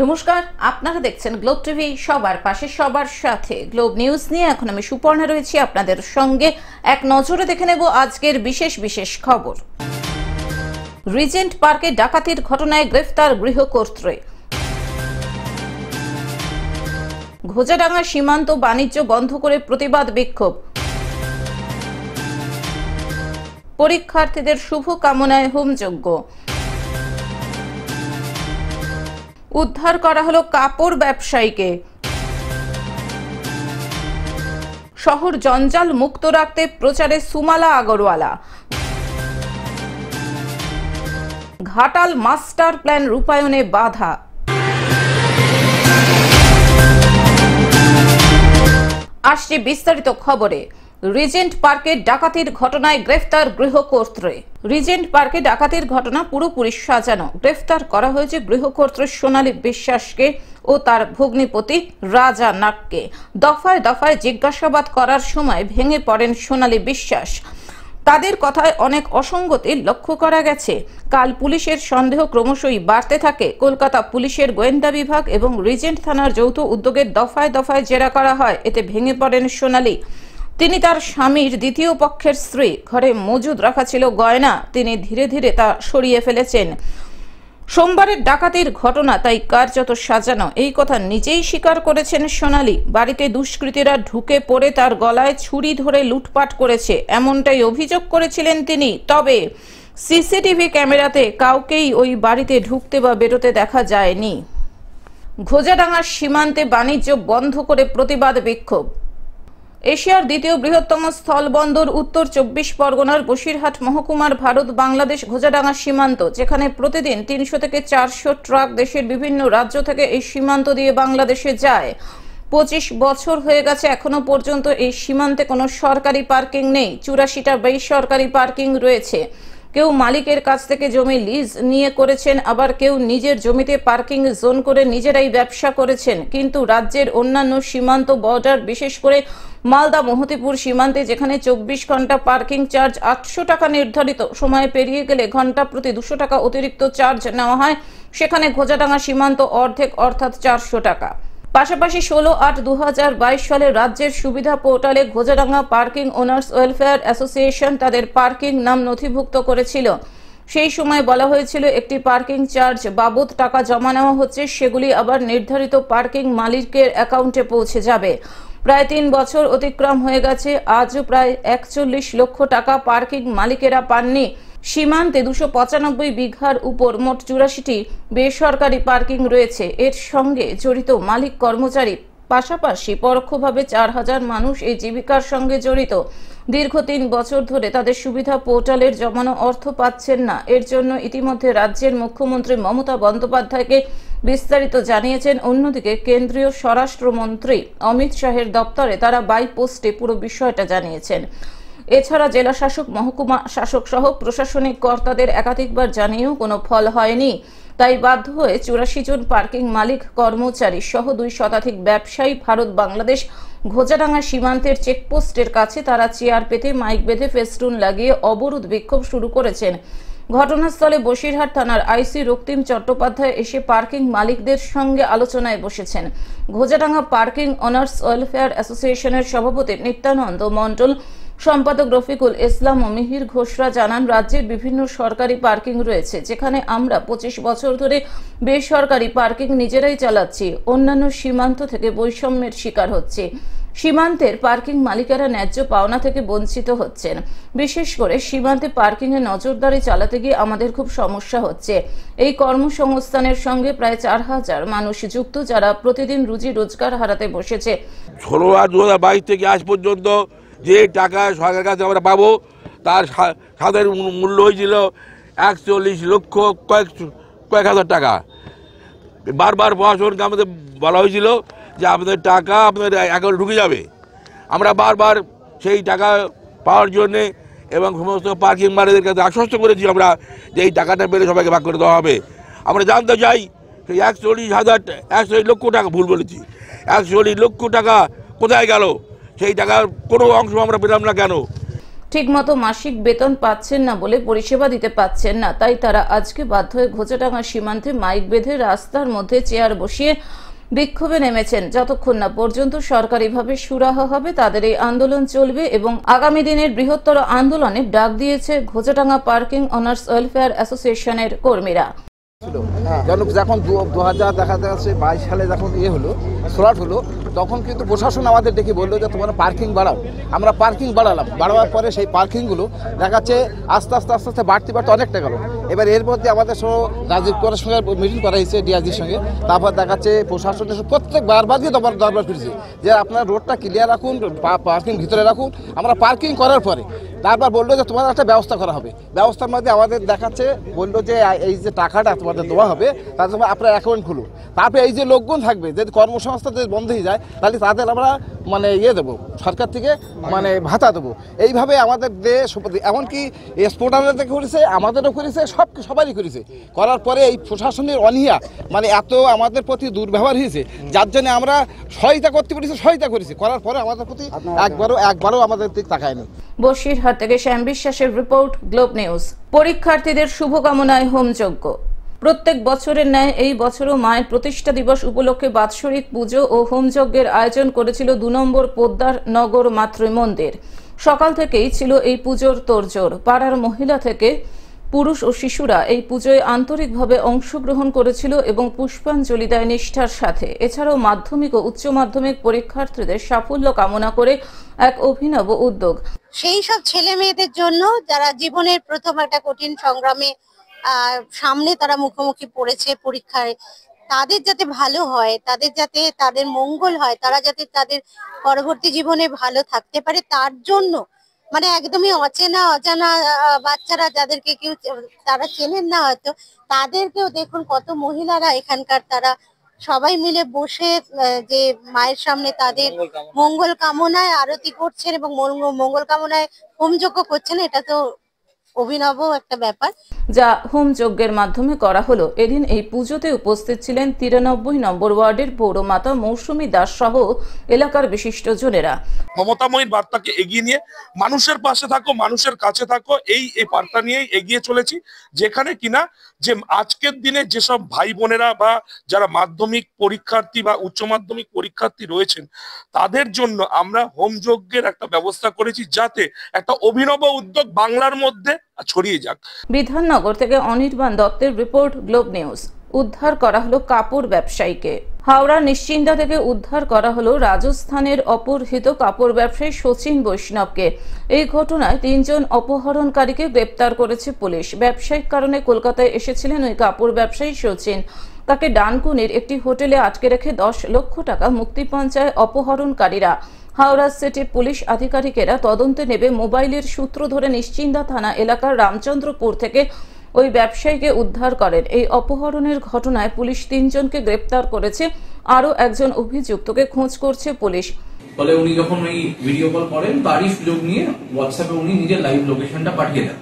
নমস্কার, আপনারা দেখছেন গ্লোব টিভি, সবার পাশে সবার সাথে। গ্লোব নিউজ নিয়ে এখন আমি সুপর্ণা রয়েছি আপনাদের সঙ্গে। এক নজরে দেখে নেব আজকের বিশেষ বিশেষ খবর। রিজেন্ট পার্কে ডাকাতির ঘটনায় গ্রেফতার গৃহকর্ত্রী। ঘোজাডাঙ্গা সীমান্ত বাণিজ্য বন্ধ করে প্রতিবাদ বিক্ষোভ। পরীক্ষার্থীদের শুভ কামনায় হোমযজ্ঞ। উদ্ধার করা হলো কাপড় ব্যবসায়ীকে। শহর জঞ্জাল মুক্ত রাখতে প্রচারে সুমালা আগরওয়ালা। ঘাটাল মাস্টার প্ল্যান রূপায়ণে বাধা। আসছে বিস্তারিত খবরে। রিজেন্ট পার্কে ডাকাতির ঘটনায় গ্রেফতার গৃহকর্ত্রী। রিজেন্ট পার্কে ডাকাতির ঘটনা পুরোপুরি সাজানো। গ্রেফতার করা হয়েছে গৃহকর্ত্রী সোনালী বিশ্বাসকে ও তার ভগ্নিপতি রাজা নাগকে। দফায় দফায় জিজ্ঞাসাবাদ করার সময় ভেঙে পড়েন সোনালী বিশ্বাস। তাদের কথায় অনেক অসঙ্গতি লক্ষ্য করা গেছে। কাল পুলিশের সন্দেহ ক্রমশই বাড়তে থাকে। কলকাতা পুলিশের গোয়েন্দা বিভাগ এবং রিজেন্ট থানার যৌথ উদ্যোগে দফায় দফায় জেরা করা হয়। এতে ভেঙে পড়েন সোনালী। তিনি তার স্বামীর দ্বিতীয় পক্ষের স্ত্রী। ঘরে মজুদ রাখা ছিল গয়না, তিনি ধীরে ধীরে তা সরিয়ে ফেলেছেন। সোমবারের ডাকাতির ঘটনা তাই কার্যত সাজানো, এই কথা নিজেই স্বীকার করেছেন সোনালী। বাড়িতে দুষ্কৃতীরা ঢুকে পড়ে তার গলায় ছুরি ধরে লুটপাট করেছে, এমনটাই অভিযোগ করেছিলেন তিনি। তবে সিসিটিভি ক্যামেরাতে কাউকেই ওই বাড়িতে ঢুকতে বা বেরোতে দেখা যায়নি। ঘোজাডাঙ্গার সীমান্তে বাণিজ্য বন্ধ করে প্রতিবাদ বিক্ষোভ। এশিয়ার দ্বিতীয় বৃহত্তম স্থলবন্দর উত্তর 24 পরগনার বসিরহাট মহকুমার ভারত বাংলাদেশ ঘোজাডাঙ্গা সীমান্ত, যেখানে প্রতিদিন 300 থেকে 400 ট্রাক দেশের বিভিন্ন রাজ্য থেকে এই সীমান্ত দিয়ে বাংলাদেশে যায়। 25 বছর হয়ে গেছে, এখনো পর্যন্ত এই সীমান্তে কোনো সরকারি পার্কিং নেই। 84টা বেসরকারি পার্কিং রয়েছে। কেউ মালিকের কাছ থেকে জমি লিজ নিয়ে করেছেন, আবার কেউ নিজের জমিতে পার্কিং জোন করে নিজেরাই ব্যবসা করেছেন। কিন্তু রাজ্যের অন্যান্য সীমান্ত বর্ডার, বিশেষ করে মালদা মহতিপুর সীমান্তে, যেখানে 24 ঘন্টা পার্কিং চার্জ 800 টাকা নির্ধারিত, সময় পেরিয়ে গেলে ঘন্টা প্রতি 200 টাকা অতিরিক্ত চার্জ নেওয়া হয়, সেখানে ঘোজাডাঙ্গা সীমান্ত অর্ধেক, অর্থাৎ 400 টাকা। পাশাপাশি 16/8/2022 সালে রাজ্যের সুবিধা পোর্টালে Ghojadanga parking owners welfare association তাদের পার্কিং নাম নথিভুক্ত করেছিল। সেই সময় বলা হয়েছিল একটি পার্কিং চার্জ বাবদ টাকা জমা নেওয়া হচ্ছে, সেগুলি আবার নির্ধারিত পার্কিং মালিকের অ্যাকাউন্টে পৌঁছে যাবে। প্রায় 3 বছর অতিক্রম হয়ে গেছে, আজও প্রায় 41 লক্ষ টাকা পার্কিং মালিকেরা পাননি। সীমান্তে 295 বিঘার উপর মোট 84টি বেসরকারি পার্কিং রয়েছে। এর সঙ্গে জড়িত মালিক কর্মচারী, পাশাপাশি পরোক্ষভাবে 4000 মানুষ এই জীবিকার সঙ্গে জড়িত। দীর্ঘ 3 বছর ধরে তাদের সুবিধা পোর্টালের জমানো অর্থ পাচ্ছেন না। এর জন্য ইতিমধ্যে রাজ্যের মুখ্যমন্ত্রী মমতা বন্দ্যোপাধ্যায়কে বিস্তারিত জানিয়েছেন। অন্যদিকে কেন্দ্রীয় স্বরাষ্ট্রমন্ত্রী অমিত শাহের দপ্তরে তারা বাই পোস্টে পুরো বিষয়টা জানিয়েছেন। এছাড়া জেলা শাসক, মহকুমা শাসক সহ প্রশাসনিক কর্তাদের একাধিকবার জানিয়েও কোনো ফল হয়নি। তাই বাধ্য হয়ে 84 জন পার্কিং মালিক, কর্মচারী সহ 2 শতাধিক ব্যবসায়ী ভারত বাংলাদেশ ঘোজাডাঙ্গা সীমান্তের চেকপোস্টের কাছে তারা চেয়ার পেতে মাইক বেঁধে ফেস্টুন লাগিয়ে অবরোধ বিক্ষোভ শুরু করেছেন। ঘটনাস্থলে বসিরহাট থানার আইসি রক্তিম চট্টোপাধ্যায় এসে পার্কিং মালিকদের সঙ্গে আলোচনায় বসেছেন। ঘোজাডাঙ্গা পার্কিং ওনার্স ওয়েলফেয়ার অ্যাসোসিয়েশনের সভাপতি নিত্যানন্দ মণ্ডল, সম্পাদক রফিকুল ইসলাম ও মিহির ঘোষরা জানান, রাজ্যের বিভিন্ন সরকারি পার্কিং রয়েছে, যেখানে আমরা 25 বছর ধরে বেসরকারি পার্কিং নিজেরাই চালাচ্ছি। অন্যান্য সীমান্ত থেকে বৈষম্যের শিকার হচ্ছে। সীমান্তের পার্কিং মালিকেরা ন্যায্য পাওনা থেকে বঞ্চিত হচ্ছেন। বিশেষ করে সীমান্তে পার্কিং এ নজরদারি চালাতে গিয়ে আমাদের খুব সমস্যা হচ্ছে। এই কর্মসংস্থানের সঙ্গে প্রায় 4000 মানুষ যুক্ত, যারা প্রতিদিন রুজি রোজগার হারাতে বসেছে। 16/2022 থেকে আজ পর্যন্ত যে টাকা সরকারের কাছে আমরা পাবো, তার সাধারণ মূল্য হয়েছিল 41 লক্ষ কয়েক হাজার টাকা। বারবার প্রশাসনকে আমাদের বলা হয়েছিল যে আপনাদের টাকা আপনাদের অ্যাকাউন্টে ঢুকে যাবে। আমরা বারবার সেই টাকা পাওয়ার জন্যে এবং সমস্ত পার্কিং মালিকদের কাছে আশ্বস্ত করেছি আমরা যে এই টাকাটা পেলে সবাইকে ভাগ করে দেওয়া হবে। আমরা জানতে চাই সেই 41 লক্ষ টাকা, ভুল বলেছি, 41 লক্ষ টাকা কোথায় গেল? সেই টাকার কোনো অংশ আমরা পেলাম না কেন? ঠিকমতো মাসিক বেতন পাচ্ছেন না বলে পরিষেবা দিতে পাচ্ছেন না, তাই তারা আজকে বাধ্য হয়ে ঘোচাডাঙ্গা সীমান্তে মাইক বেঁধে রাস্তার মধ্যে চেয়ার বসিয়ে বিক্ষোভে নেমেছেন। যতক্ষণ না পর্যন্ত সরকারিভাবে সুরাহা হবে তাদের এই আন্দোলন চলবে এবং আগামী দিনের বৃহত্তর আন্দোলনে ডাক দিয়েছে ঘোচাডাঙ্গা পার্কিং অনার্স ওয়েলফেয়ার অ্যাসোসিয়েশনের কর্মীরা। যখন 2022 সালে যখন হলো স্লট হলো, তখন কিন্তু প্রশাসন আমাদের ডেকে বললো যে তোমরা পার্কিং বাড়াও। আমরা পার্কিং বাড়ালাম, বাড়াবার পরে সেই পার্কিংগুলো দেখা যাচ্ছে আস্তে আস্তে বাড়তে অনেকটা গেল। এবার এর মধ্যে আমাদের রাজীব কুমারের সঙ্গে মিটিং করা হয়েছে, ডিআইজির সঙ্গে। তারপর দেখা যাচ্ছে প্রশাসনের প্রত্যেক বারবার দিয়ে দরবার ফিরছে যে আপনারা রোডটা ক্লিয়ার রাখুন, পার্কিং ভিতরে রাখুন। আমরা পার্কিং করার পরে তারপর বললো যে তোমার একটা ব্যবস্থা করা হবে। ব্যবস্থার মধ্যে আমাদের দেখাচ্ছে বললো যে এই যে টাকাটা তোমাদের দেওয়া হবে তার জন্য আপনার অ্যাকাউন্ট খুলুন। তারপরে এই যে লোকজন থাকবে, যদি কর্মসংস্থান যদি বন্ধ হয়ে যায় তাহলে তাদের আমরা দেবো, সরকার থেকে ভাতা দেবো। এইভাবে আমাদের দেশ এমনকি স্পোর্টারদের করেছে, আমাদেরও করেছে, সবারই করেছে। করার পরে এই প্রশাসনের অনীহা এত আমাদের প্রতি দুর্ব্যবহার হয়েছে, যার জন্য আমরা সহায়তা করতে পেরেছি, সহায়তা করেছি। করার পরে আমাদের প্রতি একবারও আমাদের দিক তাকায়নি। বসিরহাট থেকে শ্যাম বিশ্বাসের রিপোর্ট, গ্লোব নিউজ। পরীক্ষার্থীদের শুভকামনায় হোমযজ্ঞ। প্রত্যেক বছরের ন্যায় এই বছরও মায়ের প্রতিষ্ঠা দিবস উপলক্ষে বাৎসরিক পুজো ও হোমযজ্ঞের আয়োজন করেছিল 2 নম্বর পোদ্দার নগর মাতৃ মন্দির। সকাল থেকেই ছিল এই পুজোর তোড়জোড়। পাড়ার মহিলা থেকে পুরুষ ও শিশুরা এই পুজোয় আন্তরিকভাবে অংশগ্রহণ করেছিল এবং পুষ্পাঞ্জলি দেয় নিষ্ঠার সাথে। এছাড়াও মাধ্যমিক ও উচ্চ মাধ্যমিক পরীক্ষার্থীদের সাফল্য কামনা করে এক অভিনব উদ্যোগ। সেই সব ছেলে মেয়েদের জন্য যারা জীবনের প্রথম একটা কঠিন সংগ্রামে সামনে তারা মুখোমুখি পড়েছে পরীক্ষায়, তাদের যাতে ভালো হয়, তাদের যাতে তাদের মঙ্গল হয়, তারা যাতে তাদের পরবর্তী জীবনে ভালো থাকতে পারে, তার জন্য একদমই অজানা বাচ্চারা যাদেরকে কেউ তারা চেনেন না হয়তো, তাদেরকেও দেখুন কত মহিলারা এখানকার তারা সবাই মিলে বসে যে মায়ের সামনে তাদের মঙ্গল কামনায় আরতি করছেন এবং মঙ্গল কামনায় হোমযজ্ঞ করছেন। এটা তো অভিনব একটা ব্যাপার, যা হোমযজ্ঞের মাধ্যমে করা হলো। এদিন এই পুজোতে উপস্থিত ছিলেন 93 নম্বর ওয়ার্ডের পৌরমাতা মৌসুমী দাস সহ এলাকার বিশিষ্ট জনেরা। মমতাময়ীর বার্তাকে এগিয়ে নিয়ে মানুষের পাশে থাকো, মানুষের কাছে থাকো, এই বার্তা নিয়েই এগিয়ে চলেছি। যেখানে কিনা যে আজকের দিনে যেসব ভাই বোনেরা বা যারা মাধ্যমিক পরীক্ষার্থী বা উচ্চ মাধ্যমিক পরীক্ষার্থী রয়েছেন তাদের জন্য আমরা হোমযজ্ঞের একটা ব্যবস্থা করেছি, যাতে একটা অভিনব উদ্যোগ বাংলার মধ্যে ছড়িয়ে যাক। বিধাননগর থেকে অনির্বাণ দত্তের রিপোর্ট, গ্লোব নিউজ। উদ্ধার করা হলো কাপড় ব্যবসায়ীকে। হাওড়া নিশ্চিন্দা থেকে উদ্ধার করা হলো রাজস্থানের অপহৃত কাপড় ব্যবসায়ী শচীন বৈষ্ণবকে। এই ঘটনায় 3 জন অপহরণকারীকে গ্রেপ্তার করেছে পুলিশ। ব্যবসায়িক কারণে কলকাতায় এসেছিলেন ওই কাপড় ব্যবসায়ী শচীন। তাকে ডানকুনির একটি হোটেলে আটকে রেখে 10 লক্ষ টাকা মুক্তিপণ চায় অপহরণকারীরা। হাওড়া সিটি পুলিশ আধিকারিকেরা তদন্তে নেবে মোবাইলের সূত্র ধরে নিশ্চিন্দা থানা এলাকার রামচন্দ্রপুর থেকে ওই ব্যবসায়ীকে উদ্ধার করেন। এই অপহরণের ঘটনায় পুলিশ 3 জনকে গ্রেপ্তার করেছে, আরো একজন অভিযুক্তকে খোঁজ করছে পুলিশ। বলে উনি যখন ওই ভিডিও কল করেন তারই সুযোগ নিয়ে হোয়াটসঅ্যাপে উনি নিজের লাইভ লোকেশনটা পাঠিয়ে দেন।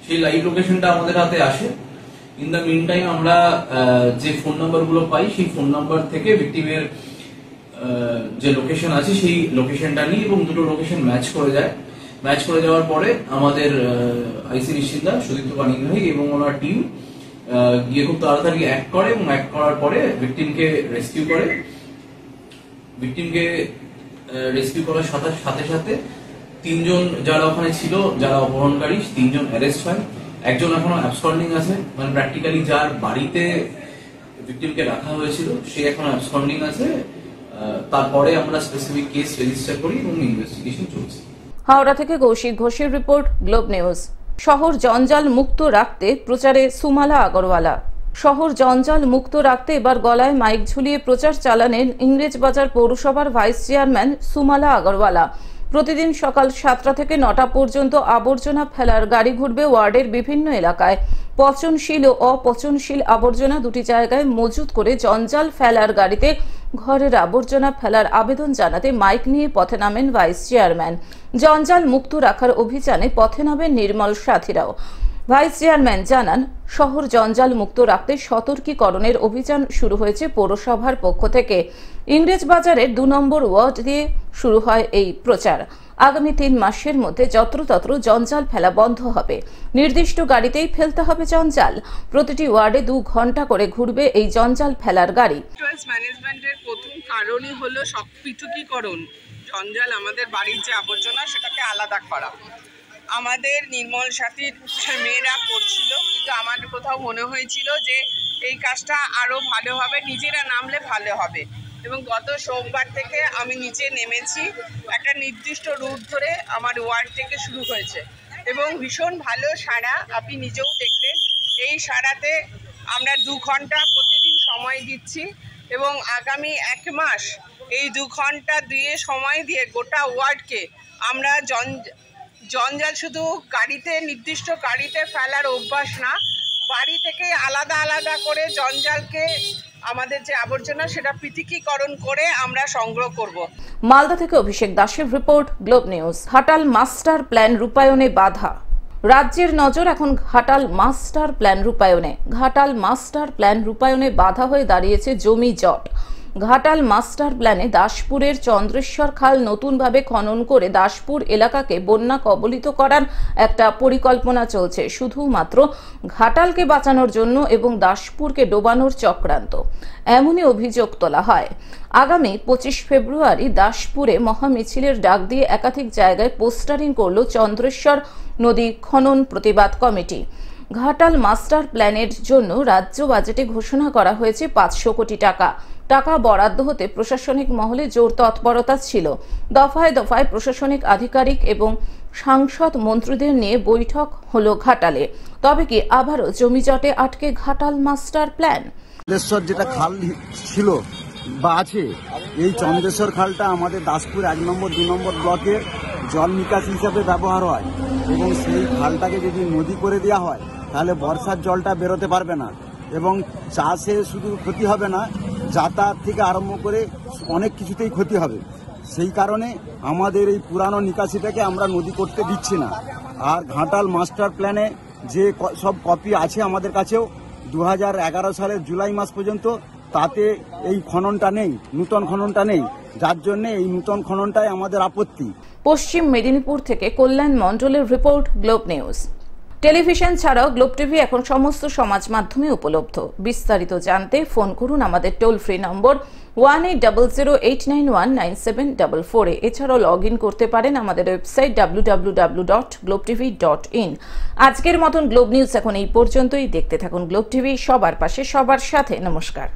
সেই লাইভ লোকেশনটা আমাদের হাতে আসে। ইন দ্য মিন টাইম আমরা যে ফোন নাম্বার গুলো পাই সেই ফোন নাম্বার থেকে ভিকটিমের যে লোকেশন আছে সেই লোকেশনটা নিই এবং দুটো লোকেশন ম্যাচ করে যায়। ম্যাচ করে যাওয়ার পরে আমাদের আইসি নিশ্চিন্দা সুদীপ্ত পানিক ভাই এবং ওনার টিম গিয়ে খুব তাড়াতাড়ি অ্যাক্ট করে এবং অ্যাক্ট করার পরে ভিকটিমকে রেস্কিউ করে। ভিকটিমকে রেস্কিউ করার সাথে সাথে 3 জন যারা ওখানে ছিল, যারা অপহরণকারী, 3 জন অ্যারেস্ট হয়। একজন এখনো অ্যাবসকন্ডিং আছে, প্র্যাকটিক্যালি যার বাড়িতে ভিকটিমকে রাখা হয়েছিল সে এখনো অ্যাবসকন্ডিং আছে। তারপরে আমরা স্পেসিফিক কেস রেজিস্টার করি এবং ইনভেস্টিগেশন চলছে। হাওড়া থেকে কৌশিক ঘোষের রিপোর্ট, গ্লোব নিউজ। শহর জঞ্জাল মুক্ত রাখতে প্রচারে সুমালা আগরওয়ালা। শহর জঞ্জাল মুক্ত রাখতে এবার গলায় মাইক ঝুলিয়ে প্রচার চালালেন ইংরেজবাজার পৌরসভার ভাইস চেয়ারম্যান সুমালা আগরওয়ালা। প্রতিদিন সকাল 7টা থেকে 9টা পর্যন্ত আবর্জনা ফেলার গাড়ি ঘুরবে ওয়ার্ডের বিভিন্ন এলাকায়। পচনশীল ও অপচনশীল আবর্জনা দুটি জায়গায় মজুত করে জঞ্জাল ফেলার গাড়িতে ঘরের আবর্জনা ফেলার আবেদন জানাতে মাইক নিয়ে পথে নামেন ভাইস চেয়ারম্যান। জঞ্জাল মুক্ত রাখার অভিযানে পথে নামেন নির্মল সাথীরাও। ভাইস চেয়ারম্যান জানান, শহর জঞ্জাল মুক্ত রাখতে সতর্কীকরণের অভিযান শুরু হয়েছে পৌরসভার পক্ষ থেকে। ইংরেজবাজারের 2 নম্বর ওয়ার্ড দিয়ে শুরু হয় এই প্রচার। আগামী 3 মাসের মধ্যে যত্রতত্র জঞ্জাল ফেলা বন্ধ হবে। নির্দিষ্ট গাড়িতেই ফেলতে হবে জঞ্জাল। প্রতিটি ওয়ার্ডে 2 ঘন্টা করে ঘুরবে এই জঞ্জাল ফেলার গাড়ি। ম্যানেজমেন্টের প্রথম কারণই হলো পৃথকীকরণ। জঞ্জাল আমাদের বাড়ির যে আবর্জনা সেটাকে আলাদা করা। আমাদের নির্মল সাথীর মেয়েরা করছিল, কিন্তু আমার কোথাও মনে হয়েছিল যে এই কাজটা আরো ভালো হবে, নিজেরা নামলে ভালো হবে। এবং গত সোমবার থেকে আমি নিচে নেমেছি। একটা নির্দিষ্ট রুট ধরে আমার ওয়ার্ড থেকে শুরু হয়েছে এবং ভীষণ ভালো সাড়া, আপনি নিজেও দেখলেন। এই সাড়াতে আমরা 2 ঘন্টা প্রতিদিন সময় দিচ্ছি এবং আগামী 1 মাস এই 2 ঘন্টা দিয়ে সময় দিয়ে গোটা ওয়ার্ডকে আমরা জঞ্জাল শুধু গাড়িতে, নির্দিষ্ট গাড়িতে ফেলার অভ্যাস না, বাড়ি থেকে আলাদা আলাদা করে জঞ্জালকে, আমাদের যে আবর্জনা সেটা পৃথকীকরণ করে আমরা সংগ্রহ করব। মালদা থেকে অভিষেক দাসের report, globe news. Ghatal master plan রূপায়ণে বাধা। রাজ্যের নজর এখন ঘাটাল মাস্টার প্ল্যান রূপায়ণে। ঘাটাল মাস্টার প্ল্যান রূপায়ণে বাধা হয়ে দাঁড়িয়েছে জমি জট। ঘাটাল মাস্টার প্ল্যানে দাসপুরের চন্দ্রেশ্বর খাল নতুনভাবে খনন করে দাসপুর এলাকাকে বন্যা কবলিত করার একটা পরিকল্পনা চলছে, শুধুমাত্র ঘাটালকে বাঁচানোর জন্য এবং দাসপুরকে ডোবানোর চক্রান্ত, এমনই অভিযোগ তোলা হয়। আগামী 25 ফেব্রুয়ারি দাসপুরে মহামিছিলের ডাক দিয়ে একাধিক জায়গায় পোস্টারিং করল চন্দ্রেশ্বর নদী খনন প্রতিবাদ কমিটি। ঘাটাল মাস্টার প্ল্যানের জন্য রাজ্য বাজেটে ঘোষণা করা হয়েছে 500 কোটি টাকা। টাকা বরাদ্দ হতে প্রশাসনিক মহলে জোর তৎপরতা ছিল। দফায় দফায় প্রশাসনিক আধিকারিক এবং সাংসদ মন্ত্রীদের নিয়ে বৈঠক হলো ঘাটালে। তবে কি আবারও জমিজটে আটকে ঘাটাল মাস্টার প্ল্যান? চন্দ্রেশ্বর যেটা খাল ছিল বা আছে, এই চন্দ্রেশ্বর খালটা আমাদের দাসপুর 1 নম্বর 2 নম্বর ব্লকের জল নিকাশি হিসাবে ব্যবহার হয় এবং সেই খালটাকে যদি নদী করে দেওয়া হয় তাহলে বর্ষার জলটা বেরোতে পারবে না এবং চাষে শুধু ক্ষতি হবে না, যাতায়াত থেকে আরম্ভ করে অনেক কিছুতেই ক্ষতি হবে। সেই কারণে আমাদের এই পুরানো নিকাশিটাকে আমরা নদী করতে দিচ্ছি না। আর ঘাটাল মাস্টার প্ল্যানে যে সব কপি আছে আমাদের কাছেও 2011 সালের জুলাই মাস পর্যন্ত, তাতে এই খননটা নেই, নূতন খননটা নেই, যার জন্য এই নূতন খননটাই আমাদের আপত্তি। পশ্চিম মেদিনীপুর থেকে কল্যাণ মণ্ডলের রিপোর্ট, গ্লোব নিউজ। টেলিভিশন ছাড়াও গ্লোব টিভি এখন সমস্ত সমাজ মাধ্যমে উপলব্ধ। বিস্তারিত জানতে ফোন করুন আমাদের টোল ফ্রি নম্বর 1800891974 এছাড়াও লগ ইন করতে পারেন আমাদের ওয়েবসাইট www.globetv.in। আজকের মতন গ্লোব নিউজ এখন এই পর্যন্তই। দেখতে থাকুন গ্লোব টিভি, সবার পাশে সবার সাথে। নমস্কার।